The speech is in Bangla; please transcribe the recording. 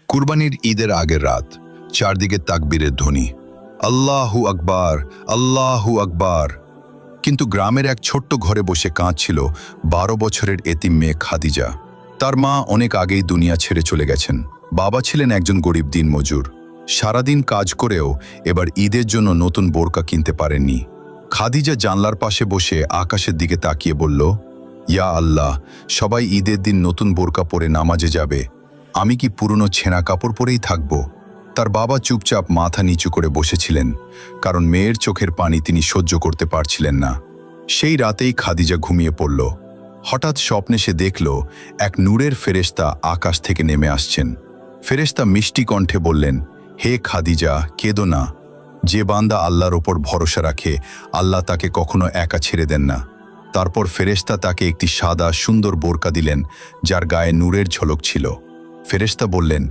কুরবানির ঈদের আগের রাত, চারদিকে তাকবীরের ধ্বনি, আল্লাহু আকবার, আল্লাহু আকবার। কিন্তু গ্রামের এক ছোট্ট ঘরে বসে কাঁদছিল 12 বছরের এতিম মেয়ে খাদিজা। তার মা অনেক আগেই দুনিয়া ছেড়ে চলে গেছেন। বাবা ছিলেন একজন গরিব দিনমজুর। সারাদিন কাজ করেও এবার ঈদের জন্য নতুন বোরকা কিনতে পারেননি। খাদিজা জানলার পাশে বসে আকাশের দিকে তাকিয়ে বলল, ইয়া আল্লাহ, সবাই ঈদের দিন নতুন বোরকা পরে নামাজে যাবে, আমি কি পুরনো ছেঁড়া কাপড় পরেই থাকব? তার বাবা চুপচাপ মাথা নিচু করে বসেছিলেন, কারণ মেয়ের চোখের পানি তিনি সহ্য করতে পারছিলেন না। সেই রাতেই খাদিজা ঘুমিয়ে পড়ল। হঠাৎ স্বপ্নে সে দেখল এক নূরের ফেরেশতা আকাশ থেকে নেমে আসছেন। ফেরেশতা মিষ্টি কণ্ঠে বললেন, হে খাদিজা, কেঁদো না। যে বান্দা আল্লাহর ওপর ভরসা রাখে, আল্লাহ তাকে কখনো একা ছেড়ে দেন না। তারপর ফেরেশতা তাকে একটি সাদা সুন্দর বোরকা দিলেন, যার গায়ে নূরের ঝলক ছিল। ফেরেশতা বললেন,